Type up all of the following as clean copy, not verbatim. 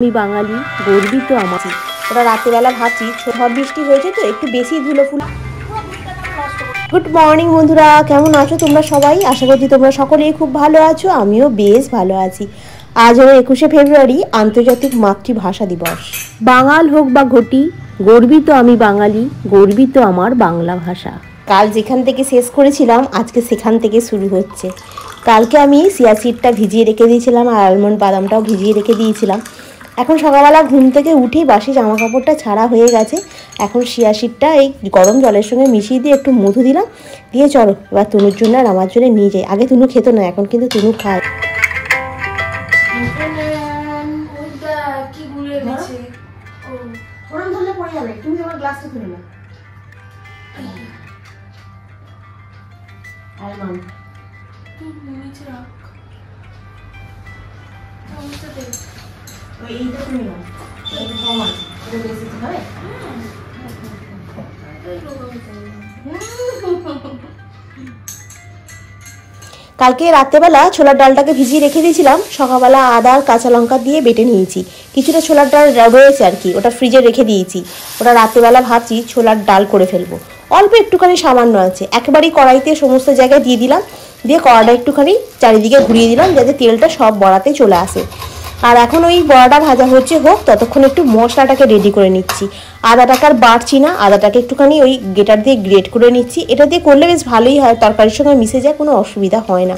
আমি বাঙালি, গর্বিত আমার। ওরা রাতেরবেলা ভাবছি ঝড় বৃষ্টি হয়েছে তো একটু বেশি ধুলো ফুল। গুড মর্নিং বন্ধুরা, কেমন আছো তোমরা সবাই? আশা করছি তোমরা সকলেই খুব ভালো আছো, আমিও বেশ ভালো আছি। আজ হলো 21শে ফেব্রুয়ারি, আন্তর্জাতিক মাতৃভাষা দিবস। বাঙাল হোক বা ঘটি, গর্বিত আমি বাঙালি, গর্বিত আমার বাংলা ভাষা। কাল যেখান থেকে শেষ করেছিলাম আজকে সেখান থেকে শুরু হচ্ছে। কালকে আমি চিয়া সিডটা ভিজিয়ে রেখে দিয়েছিলাম আর আলমন্ড বাদামটাও ভিজিয়ে রেখে দিয়েছিলাম। এখন সকালবেলা ঘুম থেকে উঠেই বাসি জামা কাপড়টা ছাড়া হয়ে গেছে। এখন চিয়া সিডটা এই গরম জলের সঙ্গে মিশিয়ে দিয়ে একটু মধু দিলাম, দিয়ে চলো এবার তনুর জন্য আর আমার জন্য নিয়ে যাই। আগে তনু খেত না, এখন কিন্তু তনু খায়। তুমি আমার গ্লাসটা খুলে না। এইটা তুমি না, এটা কম আছে, এটা বেশি খাবে। কালকে রাত্রেবেলা ছোলার ডালটাকে ভিজিয়ে রেখে দিয়েছিলাম, সকালবেলা আদা আর কাঁচা লঙ্কা দিয়ে বেটে নিয়েছি। কিছুটা ছোলার ডাল রয়েছে আর কি, ওটা ফ্রিজে রেখে দিয়েছি। ওটা রাত্রেবেলা ভাবছি ছোলার ডাল করে ফেলবো। অল্প একটুখানি সামান্য আছে, একেবারেই কড়াইতে সমস্ত জায়গায় দিয়ে দিলাম, দিয়ে কড়াটা একটুখানি চারিদিকে ঘুরিয়ে দিলাম যাতে তেলটা সব বড়াতে চলে আসে। আর এখন ওই বড়াটা ভাজা হচ্ছে, হোক ততক্ষণ একটু মশলাটাকে রেডি করে নিচ্ছি। আদাটাকে আর বাটছি না, আদাটাকে একটুখানি ওই গ্রেটার দিয়ে গ্রেট করে নিচ্ছি। এটা দিয়ে করলে বেশ ভালোই হয়, তরকারির সঙ্গে মিশে যায়, কোনো অসুবিধা হয় না।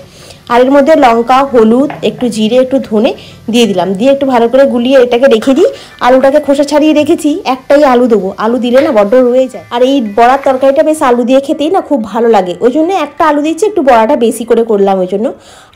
আর এর মধ্যে লঙ্কা, হলুদ, একটু জিরে, একটু ধনে দিয়ে দিলাম, দিয়ে একটু ভালো করে গুলিয়ে এটাকে রেখে দিই। আলুটাকে খোসা ছাড়িয়ে রেখেছি, একটাই আলু দেবো, আলু দিলে না বড্ড রয়ে যায়। আর এই বড়ার তরকারিটা বেশ আলু দিয়ে খেতেই না খুব ভালো লাগে, ওই জন্য একটা আলু দিচ্ছি, একটু বড়াটা বেশি করে করলাম ওই জন্য।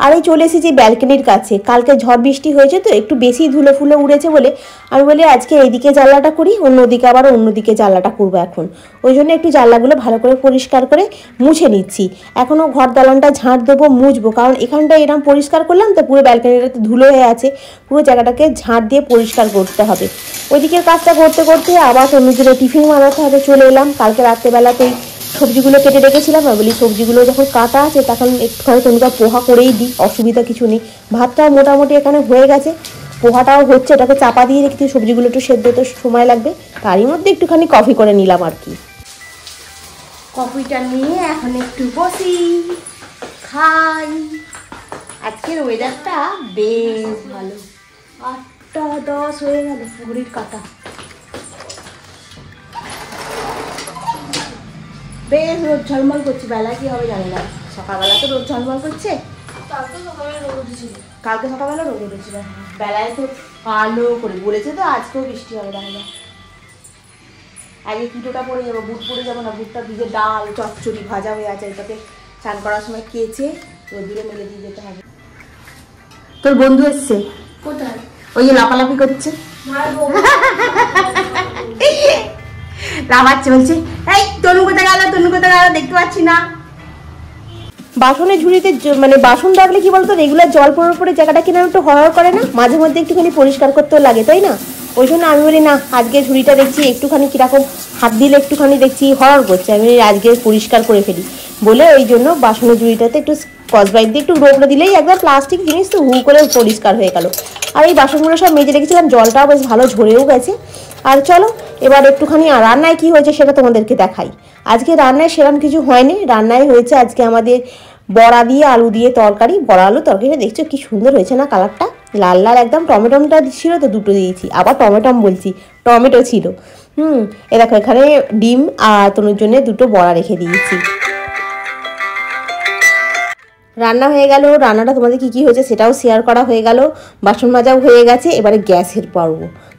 আর এই চলে এসেছি ব্যালকনির কাছে, কালকে ঝড় বৃষ্টি হয়েছে তো একটু বেশি ধুলো ফুলে উড়েছে বলে আমি বলি আজকে এইদিকে জানলাটা করি, অন্যদিকে আবার অন্যদিকে জানলাটা করবো এখন। ওই জন্য একটু জানলাগুলো ভালো করে পরিষ্কার করে মুছে নিচ্ছি। এখনও ঘর দালানটা ঝাঁট দেবো, মুছবো, কারণ এখানটা এরকম পরিষ্কার করলাম তো পুরো ব্যালকনিটাতে ধুলো হয়ে আছে, পুরো জায়গাটাকে ঝাঁট দিয়ে পরিষ্কার করতে হবে। ওইদিকের কাজটা করতে করতে আবার অন্যদিকে টিফিন বানাতে হবে, চলে এলাম। কালকে রাত্রেবেলাতেই সবজিগুলো কেটে রেখেছিলাম, আমি বলি সবজিগুলো যখন কাটা আছে তখন একটুখানি তনুকা পোহা করেই দিই, অসুবিধা কিছু নেই। ভাতটাও মোটামুটি এখানে হয়ে গেছে, পোহাটাও হচ্ছে, ওটাকে চাপা দিয়ে রেখেছি, সবজিগুলো একটু সেদ্ধ হতে সময় লাগবে, তারই মধ্যে একটুখানি কফি করে নিলাম আর কি। কফিটা নিয়ে এখন একটু বসি, খাই। আজকের ওয়েদারটা বেশ ভালো, 8:10 হয়ে গেল ঘড়ির কাঁটা। বেশ রোদ ঝলমল করছে, বেলা কি হবে জানি না, সকালবেলা তো রোদ ঝলমল করছে। কালকে সকালবেলা রোদ উঠেছিল, বেলায় তো কালো করে বলেছে তো আজকেও বৃষ্টি হবে দেখা যায়। আগে কিটোটা পরে যাবো, বুট পরে যাবো না, বুটটা ভিজে ডাল চচ্চড়ি ভাজা হয়ে আছে, এটাকে চান করার সময় কেচে রোদ্দুরে মেলে দিয়ে যেতে হবে। তোর বন্ধু এসছে কোথায়? ওই যে লাফালাফি করছে, লাফাচ্ছে, বলছে এই তনু কোথায় গেল, তনু কোথায় গেল, দেখতে পাচ্ছি না। বাসনের ঝুড়িতে মানে বাসন রাখলে কি বলতো রেগুলার জল পড়ার পরে জায়গাটা কিনা একটু হরহর করে না, মাঝে মধ্যে একটুখানি পরিষ্কার করতেও লাগে, তাই না? ওই জন্য আমি বলি না, আজকে ঝুড়িটা দেখছি একটুখানি কীরকম হাত দিলে একটুখানি দেখছি হরহর করছে, আমি আজকে পরিষ্কার করে ফেলি বলে ওই জন্য বাসনের ঝুড়িটাতে একটু স্কচ ব্রাইট দিয়ে একটু রোগড়ে দিলেই একদম প্লাস্টিক জিনিস তো হু করে পরিষ্কার হয়ে গেল। আর এই বাসনগুলো সব মেজে রেখেছিলাম, জলটাও বেশ ভালো ঝরেও গেছে। আর চলো এবার একটুখানি রান্নায় কি হয়েছে সেটা তোমাদেরকে দেখাই। আজকে রান্নায় সেরকম কিছু হয়নি, রান্নায় হয়েছে আজকে আমাদের বড়া দিয়ে আলু দিয়ে তরকারি। বড়া আলু তরকারিটা দেখছো কি সুন্দর হয়েছে না, কালারটা লাল লাল একদম। টমেটোটা ছিল তো দুটো দিয়েছি, আবার টমেটম বলছি, টমেটো ছিল। এ দেখো এখানে ডিম আর তনুর জন্য দুটো বড়া রেখে দিয়েছি। রান্না হয়ে গেল, রান্নাটা তোমাদের কী কী হয়েছে সেটাও শেয়ার করা হয়ে গেল, বাসন মাজাও হয়ে গেছে। এবারে গ্যাসের পর্ব,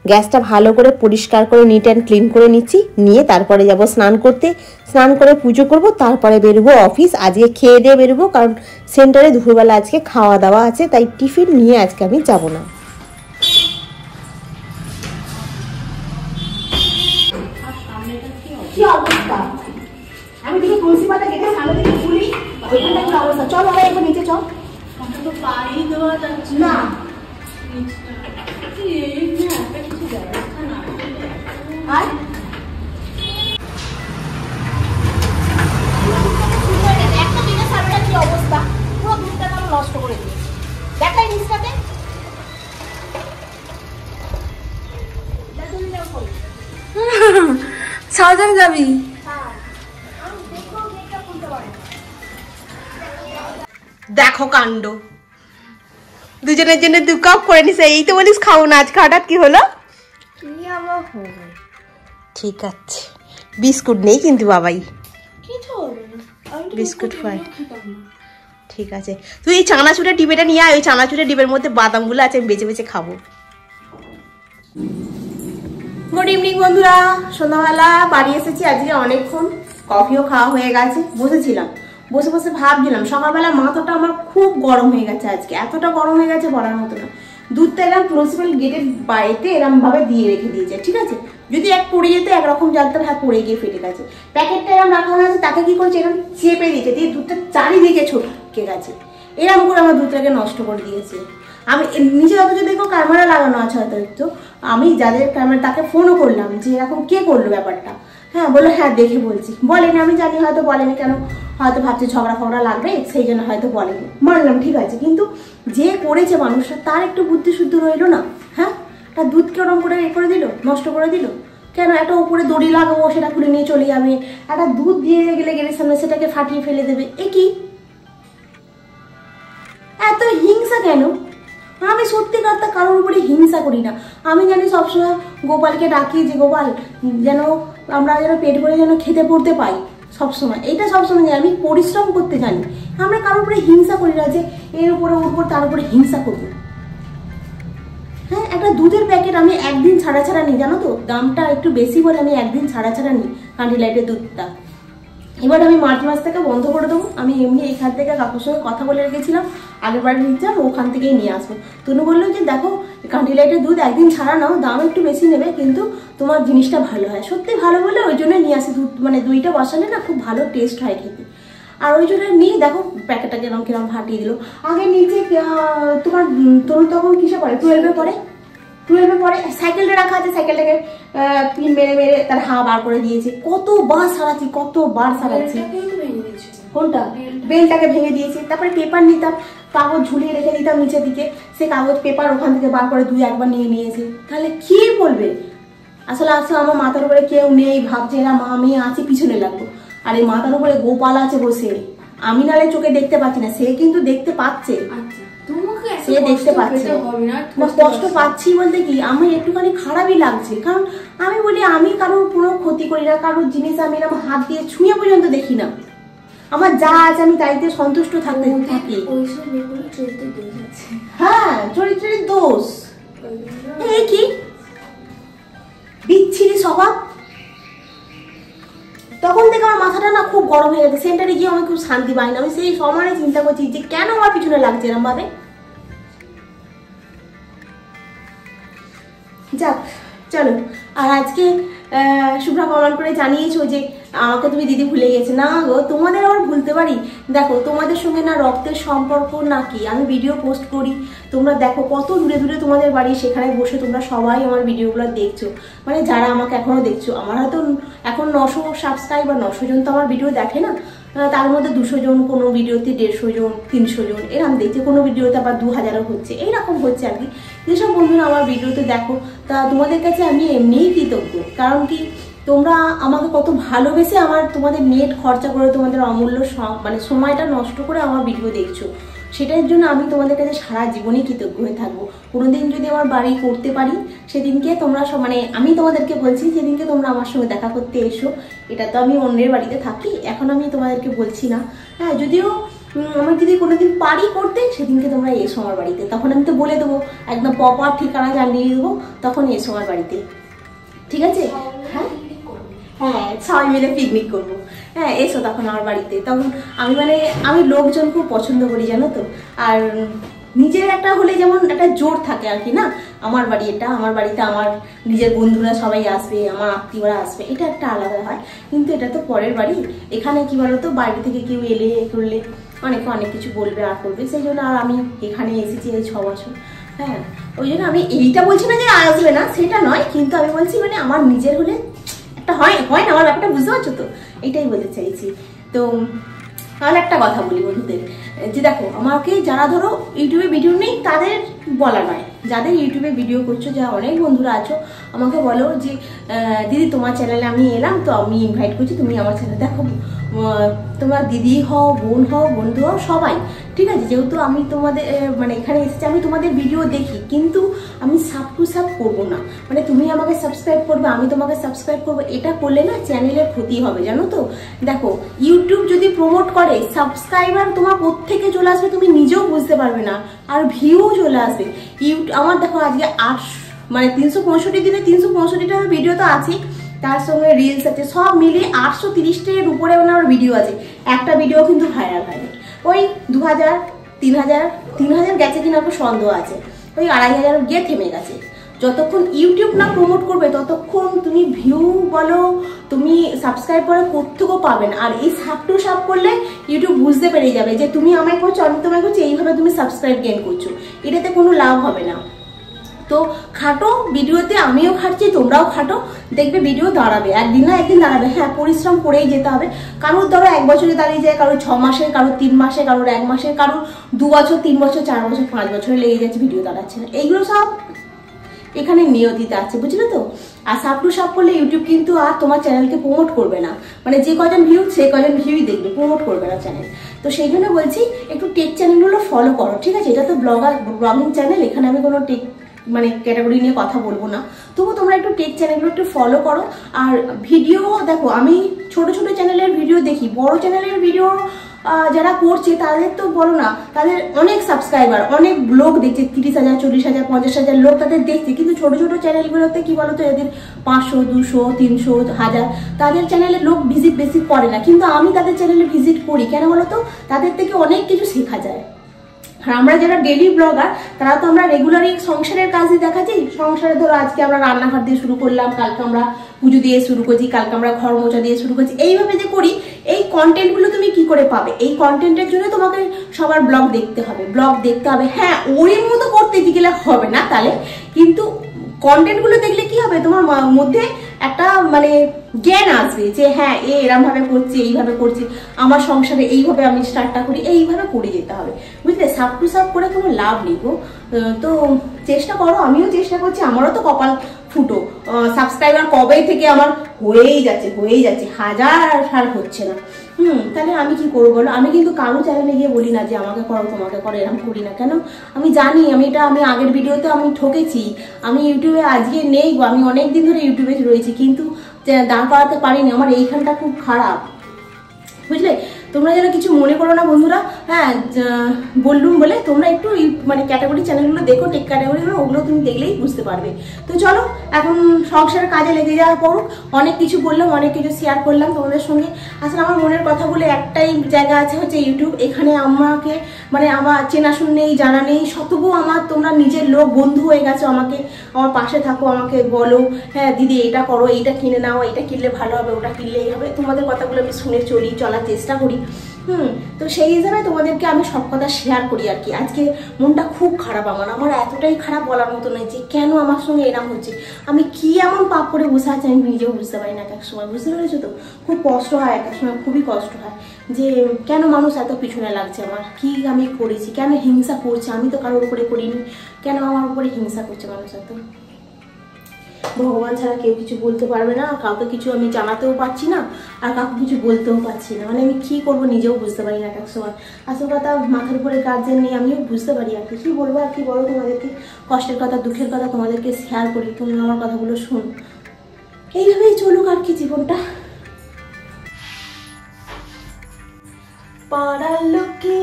গ্যাসটা ভালো করে পরিষ্কার করে নিট অ্যান্ড ক্লিন করে নিচ্ছি, নিয়ে তারপরে যাব স্নান করতে, স্নান করে পুজো করব, তারপরে বেরোবো অফিস। আজকে খেয়ে দিয়ে বেরোবো, কারণ সেন্টারে দুপুরবেলা আজকে খাওয়া দাওয়া আছে, তাই টিফিন নিয়ে আজকে আমি যাব না। কি অবস্থা, আমি দুটো তুলসী পাতা কেটে সামনে থেকে খুলি, ওইখানটা কি অবস্থা। চল আমরা একবার নিচে চল, পানি দেওয়া যাচ্ছে না, আর একটা দিনের সামনে কি অবস্থা, পুরো দুধটা নষ্ট করে দিয়েছি, দেখাই নিচটাতে। সাবধানে যাবি। দেখো কাণ্ড, দুজনের জন্য 2 কাপ করে নিছে। এই তো বলিস খাও না, আজকে হঠাৎ কি হলো? ঠিক আছে, বিস্কুট নেই কিন্তু বাবাই, বিস্কুট খাই। ঠিক আছে, তুই এই চানাচুরের ডিবেটা নিয়ে আয়, ওই চানাচুরের ডিবের মধ্যে বাদামগুলো আছে, আমি বেছে বেছে খাবো। গুড ইভিনিং বন্ধুরা, সন্ধ্যাবেলা বাড়ি এসেছি। আজকে অনেকক্ষণ কফিও খাওয়া হয়ে গেছে। বসেছিলাম, বসে বসে ভাবছিলাম, সকালবেলা মাথাটা আমার খুব গরম হয়ে গেছে আজকে, এতটা গরম হয়ে গেছে বলার মতো না। দুধটা এরকম প্রিন্সিপাল গেটের বাইরে এরকম ভাবে দিয়ে রেখে দিয়েছে, ঠিক আছে। যদি এক পড়ে যেত একরকম জানতাম, হ্যাঁ পড়ে গিয়ে ফেটে গেছে। প্যাকেটটা এরকম রাখা হয়েছে, তাকে কি করছে এরকম চেপে দিয়েছে, দিয়ে দুধটা চারিদিকে ছটকে গেছে। এরকম করে আমার দুধটাকে নষ্ট করে দিয়েছে। আমি নিচে অথচ দেখো ক্যামেরা লাগানো আছে হয়তো একটু, আমি যাদের ক্যামেরা তাকে ফোনও করলাম যে এরকম কে করলো ব্যাপারটা। হ্যাঁ বললো হ্যাঁ দেখে বলছি। বলেনি, আমি জানি হয়তো বলেনি, কেন হয়তো ভাবছে ঝগড়া ফগড়া লাগবে সেই জন্য হয়তো বলেনি, মানলাম ঠিক আছে। কিন্তু যে করেছে মানুষটা তার একটু বুদ্ধি শুদ্ধ রইলো না। হ্যাঁ, তার দুধকে ওরম করে এ করে দিল, নষ্ট করে দিল। কেন একটা উপরে দড়ি লাগাবো, সেটা খুলে নিয়ে চলে যাবে। একটা দুধ দিয়ে গেলে গেটের সামনে সেটাকে ফাটিয়ে ফেলে দেবে, এ কি এত হিংসা কেন? আমি সত্যিকার তা কারোর উপরে হিংসা করি না। আমি জানি সবসময় গোপালকে ডাকি যে গোপাল যেন আমরা যেন পেট ভরে যেন খেতে পড়তে পাই সবসময়, এইটা সবসময় জানি। আমি পরিশ্রম করতে জানি, আমরা কারোর উপরে হিংসা করি না যে এর উপরে উপর তার উপরে হিংসা করবো। হ্যাঁ, একটা দুধের প্যাকেট আমি একদিন ছাড়া ছাড়া নিই, জানো তো, দামটা একটু বেশি বলে আমি একদিন ছাড়া ছাড়া নিই কান্ডি লাইটের দুধটা। এবার আমি মার্চ মাস থেকে বন্ধ করে দেবো। আমি এমনি এইখান থেকে কাকুর সঙ্গে কথা বলে রেখেছিলাম, আগের বাড়ি নিচ্ছি আর ওখান থেকেই নিয়ে আসবো। তনু বললো যে দেখো কান্ডি লাইটের দুধ একদিন ছাড়া নাও, দাম একটু বেশি নেবে কিন্তু তোমার জিনিসটা ভালো হয়। সত্যি ভালো বলে ওই জন্য নিয়ে আসি দুধ, মানে দইটা বসালে না খুব ভালো টেস্ট হয় খেতে। আর ওই জন্য নিয়ে দেখো প্যাকেটটা কিরম কিরম ফাটিয়ে দিল। আগে নিচে তোমার তনু তখন কিসে পড়ে, 12-এ পড়ে, 12-এ পড়ে, সাইকেলটা রাখা আছে, সাইকেলটাকে পিন মেরে মেরে তার হাওয়া বার করে দিয়েছে। কতবার সারাচ্ছি, কতবার সারাচ্ছি। কোনটা? বেলটাকে ভেঙে দিয়েছে। তারপরে পেপার নিতাম, কাগজ ঝুলিয়ে রেখে দিতাম নিচের দিকে, সে কাগজ পেপার ওখান থেকে বার করে 2-1 নিয়ে নিয়েছে। তাহলে কি বলবে? আসলে আমার মাথার উপরে কেউ নেই, ভাবছে এরা মা মেয়ে আছে পিছনে লাগবো। আর এই মাথার উপরে গোপাল আছে বসে, আমি নালে চোখে দেখতে পাচ্ছি না, সে কিন্তু দেখতে পাচ্ছে। সে দেখতে পাচ্ছে না, কষ্ট পাচ্ছি বলতে কি আমি একটুখানি খারাপই লাগছে। কারণ আমি বলি আমি কারোর কোনো ক্ষতি করি না, কারোর জিনিস আমি এরকম হাত দিয়ে ছুঁয়ে পর্যন্ত দেখি না। আমার যা আছে আমি তাইতে সন্তুষ্ট থাকতে থাকি। হ্যাঁ, চরিত্রের দোষ। এই কি বিচ্ছিরি স্বভাব। তখন থেকে আমার মাথাটা না খুব গরম হয়ে গেছে। সেন্টারে গিয়ে আমি খুব শান্তি পাই না। আমি সেই সময় চিন্তা করছি যে কেন আমার পিছনে লাগছে এরম ভাবে। যাক চলো। আর আজকে শুভ্রা কমেন্ট করে জানিয়েছো যে আমাকে তুমি দিদি ভুলে গেছে। না গো, তোমাদের আবার ভুলতে পারি? দেখো তোমাদের সঙ্গে না রক্তের সম্পর্ক নাকি, আমি ভিডিও পোস্ট করি, তোমরা দেখো কত দূরে দূরে তোমাদের বাড়ি, সেখানে বসে তোমরা সবাই আমার ভিডিওগুলো দেখছো। মানে যারা আমাকে এখনো দেখছো, আমার হয়তো এখন 900 সাবস্ক্রাইবার, 900 জন তো আমার ভিডিও দেখে না, তার মধ্যে 200 জন, কোনো ভিডিওতে 150 জন, 300 জন এরকম দেখছে, কোনো ভিডিওতে আবার 2000ও হচ্ছে, এইরকম হচ্ছে আর কি। যেসব বন্ধুরা আমার ভিডিওতে দেখো, তা তোমাদের কাছে আমি এমনিই কৃতজ্ঞ। কারণ কি, তোমরা আমাকে কত ভালোবেসে আমার তোমাদের নেট খরচা করে তোমাদের অমূল্য মানে সময়টা নষ্ট করে আমার ভিডিও দেখছো, সেটার জন্য আমি তোমাদের কাছে সারা জীবনই কৃতজ্ঞ হয়ে থাকবো। কোনোদিন যদি আমার বাড়ি করতে পারি, সেদিনকে তোমরা সব, মানে আমি তোমাদেরকে বলছি সেদিনকে তোমরা আমার সঙ্গে দেখা করতে এসো। এটা তো আমি অন্যের বাড়িতে থাকি, এখন আমি তোমাদেরকে বলছি না। হ্যাঁ, যদিও আমার যদি কোনোদিন পারি করতে, সেদিনকে তোমরা এসো আমার বাড়িতে, তখন আমি তো বলে দেবো, একদম প্রপার ঠিকানা জানিয়ে দেবো, তখন এসো আমার বাড়িতে, ঠিক আছে? হ্যাঁ হ্যাঁ, সবাই মিলে পিকনিক করবো। হ্যাঁ এসো তখন আমার বাড়িতে। তখন আমি লোকজন খুব পছন্দ করি, জানো তো। আর নিজের একটা হলে যেমন একটা জোর থাকে আর কি, না আমার বাড়ি এটা, আমার বাড়িতে আমার নিজের বন্ধুরা সবাই আসবে, আমার আত্মীয়রা আসবে, এটা একটা আলাদা হয়। কিন্তু এটা তো পরের বাড়ি, এখানে কি বলতো, বাইরে থেকে কেউ এলে করলে অনেকে অনেক কিছু বলবে আর করবে, সেই জন্য আর আমি এখানে এসেছি এই 6 বছর। হ্যাঁ, ওই জন্য আমি এইটা বলছি না যে আসবে না, সেটা নয়, কিন্তু আমি বলছি মানে আমার নিজের হলে একটা হয় না, আমার ব্যাপারটা বুঝতে পারছো তো, এটাই বলতে চাইছি। তো আর একটা কথা বলি বন্ধুদের, যে দেখো আমাকে যারা ধরো ইউটিউবে ভিডিও নেই তাদের বলা নয়, যাদের ইউটিউবে ভিডিও করছো, যারা অনেক বন্ধুরা আছো আমাকে বলো যে দিদি তোমার চ্যানেলে আমি এলাম, তো আমি ইনভাইট করছি তুমি আমার চ্যানেলে। দেখো তোমার দিদি হও, বোন হও, বন্ধু হও, সবাই ঠিক আছে, যেহেতু আমি তোমাদের মানে এখানে এসেছি, আমি তোমাদের ভিডিও দেখি, কিন্তু আমি সাব টু সাব করবো না। মানে তুমি আমাকে সাবস্ক্রাইব করবে, আমি তোমাকে সাবস্ক্রাইব করবো, এটা করলে না চ্যানেলের ক্ষতি হবে, জানো তো। দেখো ইউটিউব যদি প্রমোট করে, সাবস্ক্রাইবার তোমার কোত্থেকে চলে আসবে তুমি নিজেও বুঝতে পারবে না, আর ভিউ চলে আসবে। আমার দেখো আজকে 365 দিনে 365টা ভিডিও তো আছে, তার সঙ্গে রিলস আছে, সব মিলিয়ে 830টার উপরে আমার ভিডিও আছে। একটা ভিডিও কিন্তু ভাইরাল হয়নি, ওই 2000 3000 গেছে কিনা আমার সন্দেহ আছে, ওই 2500 গিয়ে থেমে গেছে। যতক্ষণ ইউটিউব না প্রমোট করবে ততক্ষণ তুমি ভিউ বলো, তুমি সাবস্ক্রাইব করে কোত্থেকেও পাবে না। আর এই সাব টু সাব করলে ইউটিউব বুঝতে পেরে যাবে যে তুমি আমায় করছো, আমি তোমায় করছি, এইভাবে তুমি সাবস্ক্রাইব গেইন করছো, এটাতে কোনো লাভ হবে না। তো খাটো ভিডিওতে, আমিও খাটছি, তোমরাও খাটো, দেখবে ভিডিও দাঁড়াবে, একদিন না একদিন দাঁড়াবে। হ্যাঁ, পরিশ্রম করেই যেতে হবে। কারোর ধরো 1 বছরে দাঁড়িয়ে যায়, কারোর 6 মাসে, কারোর 3 মাসে, কারোর 1 মাসে, কারোর 2 বছর, 3 বছর, 4 বছর, 5 বছরে লেগে যাচ্ছে ভিডিও দাঁড়াচ্ছে না। এইগুলো সব এখানে নিয়তিতে আছে, বুঝলে তো। আর সাব টু সাব করলে ইউটিউব কিন্তু আর তোমার চ্যানেলকে প্রমোট করবে না, মানে যে কজন ভিউ সে কজন ভিউই দেখবে, প্রমোট করবে না চ্যানেল। তো সেই জন্য বলছি একটু টেক চ্যানেলগুলো ফলো করো, ঠিক আছে। এটা তো ব্লগিং চ্যানেল, এখানে আমি কোনো টেক মানে ক্যাটাগরি নিয়ে কথা বলবো না, তবু তোমরা একটু টেক চ্যানেলগুলো একটু ফলো করো। আর ভিডিও দেখো, আমি ছোট ছোট চ্যানেলের ভিডিও দেখি, বড় চ্যানেলের ভিডিও যারা করছে তাদের তো বলো না, তাদের অনেক সাবস্ক্রাইবার, অনেক লোক দেখছে, 30,000 40,000 50,000 লোক তাদের দেখছে, কিন্তু ছোট ছোট চ্যানেলগুলোতে কি বলতো, এদের 500 200 300 1000, তাদের চ্যানেলে লোক ভিজিট বেশি করে না, কিন্তু আমি তাদের চ্যানেলে ভিজিট করি। কেন বলতো, তাদের থেকে অনেক কিছু শেখা যায়। আর আমরা যারা ডেলি ব্লগার, তারা তো আমরা রেগুলারই সংসারের কাজই দেখাচ্ছি। সংসারে ধরো আজকে আমরা রান্নাঘর দিয়ে শুরু করলাম, কালকে আমরা পুজো দিয়ে শুরু করছি, কালকে আমরা ঘর মোছা দিয়ে শুরু করছি, এইভাবে যে করি, এই কন্টেন্টগুলো তুমি কি করে পাবে? এই কন্টেন্টের জন্য তোমাকে সবার ব্লগ দেখতে হবে, হ্যাঁ ওর মতো করতে গেলে হবে না তাহলে, কিন্তু কন্টেন্টগুলো দেখলে কি হবে, তোমার মধ্যে একটা মানে জ্ঞান আসবে যে হ্যাঁ এরম ভাবে করছি, এইভাবে করছি, আমার সংসারে এইভাবে আমি স্টার্টটা করি, এইভাবে করে যেতে হবে, বুঝলে। সাব টু সাব করে কোনো লাভ নেই গো। তো চেষ্টা করো, আমিও চেষ্টা করছি, আমারও তো কপাল ফুটো, সাবস্ক্রাইবার কবে থেকে আমার হয়েই যাচ্ছে, হাজার হচ্ছে না। তাহলে আমি কি করবো বলো। আমি কিন্তু কারো চ্যানেলে গিয়ে বলি না যে আমাকে করো, তোমাকে করো, এরকম করি না। কেন, আমি জানি আমি আগের ভিডিওতে আমি ঠকেছি, আমি ইউটিউবে আজকে নেই গো, আমি অনেক দিন ধরে ইউটিউবে রয়েছি, কিন্তু দাঁড় করাতে পারিনি, আমার এইখানটা খুব খারাপ, বুঝলে। তোমরা যেন কিছু মনে করো না বন্ধুরা, হ্যাঁ বললুম বলে তোমরা একটু মানে ক্যাটাগরি চ্যানেলগুলো দেখো, টেক ক্যাটাগরিগুলো, ওগুলো তুমি দেখলেই বুঝতে পারবে। তো চলো এখন সংসারের কাজে লেগে যাওয়া পর অনেক কিছু বললাম, অনেক কিছু শেয়ার করলাম তোমাদের সঙ্গে। আসলে আমার মনের কথা বলে একটাই জায়গা আছে, হচ্ছে ইউটিউব। এখানে আমাকে মানে আমার চেনাশুন নেই, জানা নেই, তবুও আমার তোমরা নিজের লোক, বন্ধু হয়ে গেছো, আমাকে আমার পাশে থাকো, আমাকে বলো হ্যাঁ দিদি এটা করো, এইটা কিনে নাও, এটা কিনলে ভালো হবে, ওটা কিনলে এই হবে। তোমাদের কথাগুলো আমি শুনে চলার চেষ্টা করি। তো সেই হিসাবে তোমাদেরকে আমি সব কথা শেয়ার করি আর কি। আজকে মনটা খুব খারাপ, আমার এতটাই খারাপ বলার মতো নয় যে কেন আমার সঙ্গে এরকম হচ্ছে, আমি কি এমন পাপ করে বসে আছি আমি নিজেও বুঝতে পারি না এক সময়, বুঝতে পেরেছো তো। খুব কষ্ট হয় এক সময়, খুবই কষ্ট হয় যে কেন মানুষ এত পিছনে লাগছে, আমার কি আমি করেছি, কেন হিংসা করছে, আমি তো কারোর উপরে করিনি, কেন আমার উপরে হিংসা করছে মানুষ এত। ভগবান ছাড়া কেউ কিছু বলতে পারবে না, কাউকে কিছু আমি জানাতেও পারছি না, আর কাউকে কিছু বলতেও পারছি না। মানে আমি কি করবো নিজেও বুঝতে পারি না এক সময়। আসল কথা, মাথার উপরে গার্জেন নেই, আমিও বুঝতে পারি আর কি বলবো। আর কি বলো, তোমাদেরকে কষ্টের কথা, দুঃখের কথা তোমাদেরকে শেয়ার করি, তুমি আমার কথাগুলো শোন, এইভাবেই চলুক আর কি জীবনটা। পাড়ার লোকে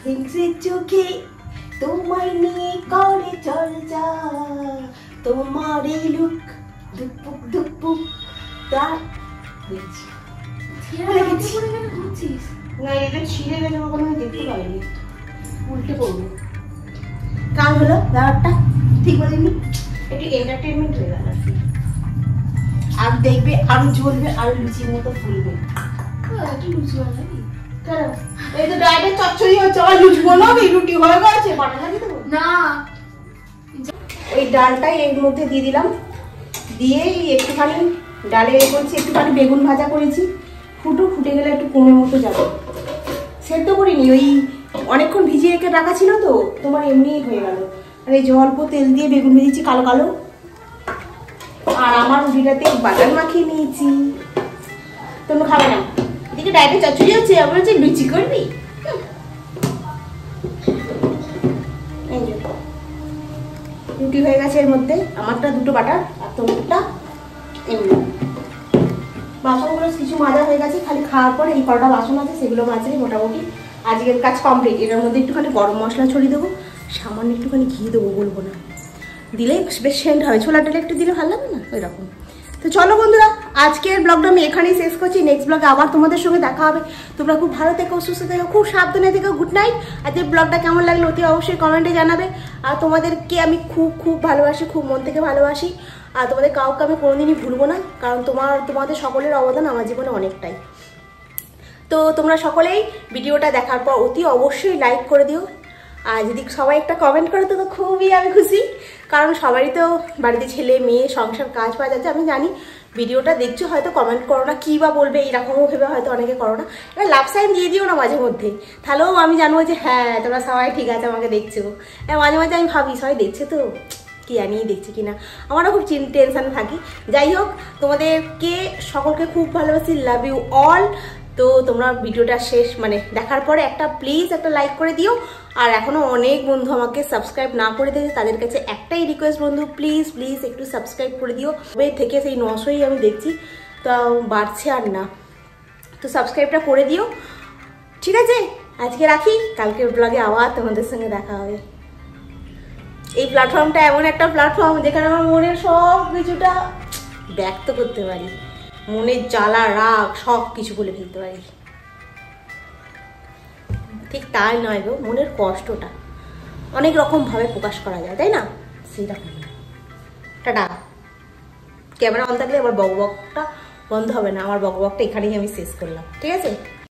হিংসে চোখে তোমায় নিয়ে করে চর্চা, তোমার এই লুক দুপুক দুপুক তার না, এটা ছিঁড়ে গেছে, ওখানে আমি দেখতে পাইনি, উল্টে পড়বো। কাল হলো ব্যাপারটা, ঠিক বলিনি, একটু এন্টারটেনমেন্ট হয়ে গেল আর দেখবে আরো জ্বলবে, আরো লুচির মতো ফুলবে। এই তো ডাইরেক্ট চচ্চড়ি হচ্ছে, আবার লুচি বানাবি, রুটি হয়ে গেছে, বাটা লাগিয়ে দেবো না। ওই ডালটাই এর মধ্যে দিয়ে দিলাম, দিয়ে একটুখানি ডালে করছি, একটুখানি বেগুন ভাজা করেছি, ফুটে গেলে একটু কমের মতো যাবে। সেদ্ধ করিনি, ওই অনেকক্ষণ ভিজিয়ে রেখে রাখা ছিল তো তোমার এমনিই হয়ে গেল। আর এই যে অল্প তেল দিয়ে বেগুন ভেজেছি কালো কালো। আর আমার রুটিটাতে বাটার মাখিয়ে নিয়েছি। তোমরা খাবে না, এদিকে ডায়েটে চচ্চড়ি হচ্ছে, আমরা হচ্ছে লুচি করবি। রুটি হয়ে গেছে, এর মধ্যে আমারটা দুটো বাটার আর তোমারটা এমনি। বাসনগুলো কিছু মাজা হয়ে গেছে, খালি খাওয়ার পর এই কটা বাসন আছে সেগুলো মাজলে মোটামুটি আজকের কাজ কমপ্লিট। এটার মধ্যে একটুখানি গরম মশলা ছড়িয়ে দেবো, সামান্য একটুখানি ঘি দেবো, বলবো না, দিলেই বেশ সেন্ট হবে। ছোলা টোলা একটু দিলে ভালো লাগবে না ওই রকম। তো চলো বন্ধুরা, আজকের ব্লগটা আমি এখানেই শেষ করছি। নেক্সট ব্লগে আবার তোমাদের সঙ্গে দেখা হবে। তোমরা খুব ভালো থেকো, সুস্থ থেকো, খুব সাবধানে থেকো। Good night. আজকের ব্লগটা কেমন লাগলো অতি অবশ্যই কমেন্টে জানাবে। আর তোমাদেরকে আমি খুব খুব ভালোবাসি, খুব মন থেকে ভালোবাসি। আর তোমাদের কাউকে আমি কোনোদিনই ভুলবো না, কারণ তোমাদের সকলের অবদান আমার জীবনে অনেকটাই। তো তোমরা সকলেই ভিডিওটা দেখার পর অতি অবশ্যই লাইক করে দিও। আর যদি সবাই একটা কমেন্ট করে তো খুবই আমি খুশি, কারণ সবারই তো বাড়িতে ছেলে মেয়ে সংসার কাজ পাওয়া যাচ্ছে। আমি জানি ভিডিওটা দেখছো, হয়তো কমেন্ট করো না, কী বা বলবে এইরকমও ভেবে হয়তো অনেকে করো না। এবার লাভ সাইন দিয়ে দিও না মাঝে মধ্যে, তাহলেও আমি জানবো যে হ্যাঁ তোমরা সবাই ঠিক আছে আমাকে দেখছো। মাঝে মাঝে আমি ভাবি সবাই দেখছে তো, কি জানি দেখছি কিনা, আমারও খুব টেনশানে থাকি। যাই হোক, তোমাদেরকে সকলকে খুব ভালোবাসি, লাভ ইউ অল। তো তোমরা ভিডিওটা শেষ দেখার পরে প্লিজ একটা লাইক করে দিও। আর এখনো অনেক বন্ধু আমাকে সাবস্ক্রাইব না করে দিয়েছে, তাদের কাছে একটাই রিকোয়েস্ট বন্ধু, প্লিজ প্লিজ একটু সাবস্ক্রাইব করে দিও। থেকে সেই 900ই আমি দেখছি, তো বাড়ছে আর না, তো সাবস্ক্রাইবটা করে দিও, ঠিক আছে? আজকে রাখি, কালকের ব্লগে আবার তোমাদের সঙ্গে দেখা হবে। এই প্ল্যাটফর্মটা এমন একটা প্ল্যাটফর্ম যেখানে আমার মনের সব কিছুটা ব্যক্ত করতে পারি, মনের জ্বালা রাগ সব কিছু বলে ফেলতে পারি। ঠিক তাই নয় গো, মনের কষ্টটা অনেক রকমভাবে প্রকাশ করা যায়, তাই না? সেইরকম। টাটা। ক্যামেরা অন থাকলে আবার বকবকটা বন্ধ হবে না, আমার বকবকটা এখানেই আমি শেষ করলাম, ঠিক আছে?